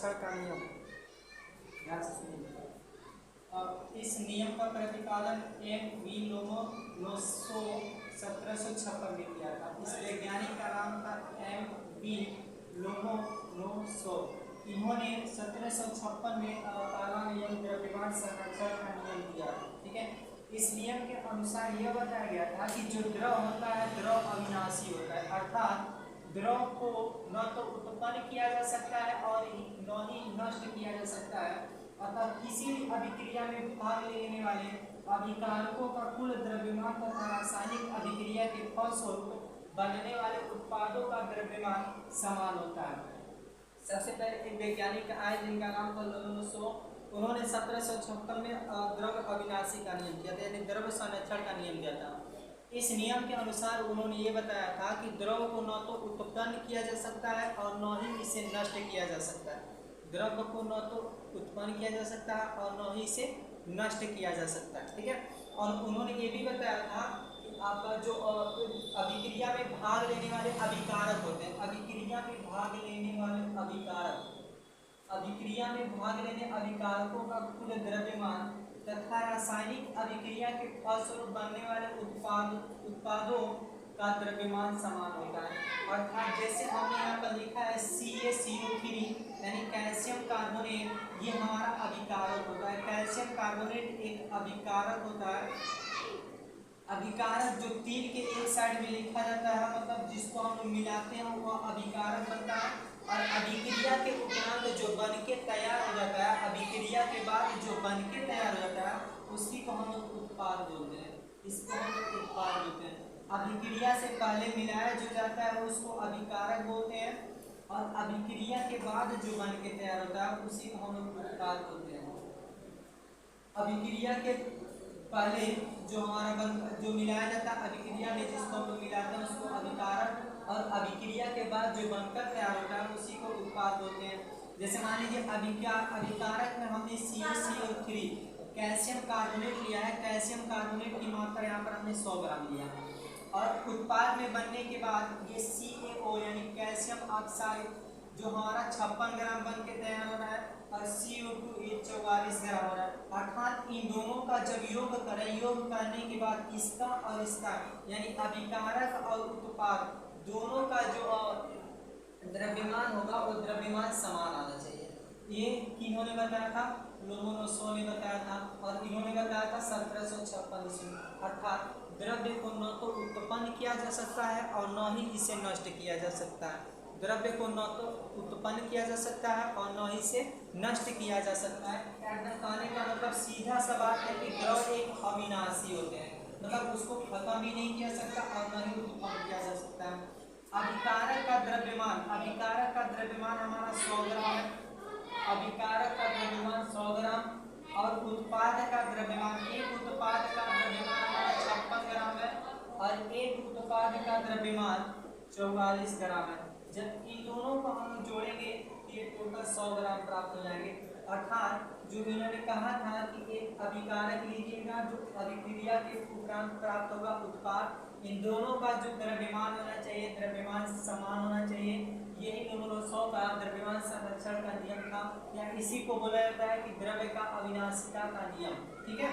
संरक्षण का नियम। ध्यान से सुनिए। इस नियम का प्रतिपादन एम वी लोमोनोसो 1756 में किया था। इस वैज्ञानिक का नाम था एम वी लोमोनोसो। इन्होंने 1756 में पहला नियम द्रव्यमान संरक्षण का नियम दिया। ठीक है, इस नियम के अनुसार यह बताया गया था कि जो द्रव होता है द्रव अविनाशी होता है, अर्थात द्रव को न तो उत्पन्न किया जा सकता है और न ही नष्ट किया जा सकता है। अर्थात किसी भी अभिक्रिया में भाग लेने वाले अभिकारकों का कुल द्रव्यमान तथा रासायनिक अभिक्रिया के फलस्वरूप बनने वाले उत्पादों का द्रव्यमान समान होता है। सबसे पहले एक वैज्ञानिक आए जिनका नाम था लोमोनोसो। उन्होंने 1756 में द्रव अविनाशी का नियम दिया था, यानी द्रव्य संरक्षण का नियम दिया था। इस नियम के अनुसार उन्होंने ये बताया था कि द्रव को न तो उत्पन्न किया जा सकता है और न ही इसे नष्ट किया जा सकता है। द्रव को न तो उत्पन्न किया जा सकता है और न ही इसे नष्ट किया जा सकता है। ठीक है, और उन्होंने ये भी बताया था कि आपका जो अभिक्रिया में भाग लेने वाले अभिकारक होते हैं, अभिक्रिया में भाग लेने वाले अभिकारक, अभिक्रिया में भाग लेने अभिकारकों का कुल द्रव्यमान तथा रासायनिक अभिक्रिया के फलस्वरूप बनने वाले उत्पादों का द्रव्यमान समान होता है। अर्थात जैसे हमने यहाँ पर लिखा है CaCO3 यानी कैल्शियम कार्बोनेट, ये हमारा अभिकारक होता है। कैल्शियम कार्बोनेट एक अभिकारक होता है। अभिकारक जो तीर के एक साइड में लिखा जाता है, मतलब जिसको हम मिलाते हैं वह अभिकारक बनता है। और अभिक्रिया के उपरांत जो बन के तैयार हो जाता है, अभिक्रिया के बाद जो बन के तैयार हो जाता है उसी को हम उत्पाद बोलते हैं। इसको हम उत्पाद बोलते हैं। अभिक्रिया से पहले मिलाया जो जाता है उसको अभिकारक बोलते हैं, और अभिक्रिया के बाद जो बन के तैयार होता है उसी को हम उत्पाद बोलते हैं। अभिक्रिया के पहले जो हमारा जो मिलाया जाता है अभिक्रिया में, जिसको हम मिलाते हैं उसको अभिकारक, और अभिक्रिया के बाद जो बनकर तैयार होता है उसी को उत्पाद बोलते हैं। जैसे मान लीजिए अभिकारक में हमने CaCO3 कैल्शियम कार्बोनेट लिया है, कैल्शियम कार्बोनेट की मात्रा यहाँ पर हमने 100 ग्राम लिया, और उत्पाद में बनने के बाद ये CaO यानी कैल्शियम ऑक्साइड जो हमारा 56 ग्राम बन के तैयार हो रहा है, और CO2 ये 44 ग्राम हो रहा है। अर्थात इन दोनों का जब योग करें, योग करने के बाद इसका और इसका यानी अभिकारक और उत्पाद दोनों का जो द्रव्यमान होगा वो द्रव्यमान समान आना चाहिए। ये किन्होंने बताया था? लोमोनोसो ने बताया था, और इन्होंने बताया था 1756 ईस्वी। अर्थात द्रव्य को न तो उत्पन्न किया जा सकता है और न ही इसे नष्ट किया जा सकता है। द्रव्य को न तो उत्पन्न किया जा सकता है और न ही इसे नष्ट किया जा सकता है। कहने का मतलब सीधा सा बात है कि द्रव एक अविनाशी होते हैं, मतलब उसको खत्म भी नहीं किया सकता और न ही उत्पन्न किया जा सकता है। अभिकारक का द्रव्यमान, अभिकारक का द्रव्यमान हमारा 100 ग्राम है। अभिकारक का द्रव्यमान 100 ग्राम, और उत्पाद का द्रव्यमान, एक उत्पाद का द्रव्यमान हमारा 56 ग्राम है, और एक उत्पाद का द्रव्यमान 44 ग्राम है। जब इन दोनों को हम जोड़ेंगे तो ये टोटल 100 ग्राम प्राप्त हो जाएंगे। अर्थात जो इन्होंने कहा था कि एक अभिकारक लीजिएगा जो अभिक्रिया के उपरांत प्राप्त होगा उत्पाद, इन दोनों का जो द्रव्यमान होना चाहिए, द्रव्यमान समान होना चाहिए। यही लोमोनोसो का द्रव्यमान संरक्षण का नियम था, या इसी को बोला जाता है कि द्रव्य का अविनाशिता का नियम। ठीक है।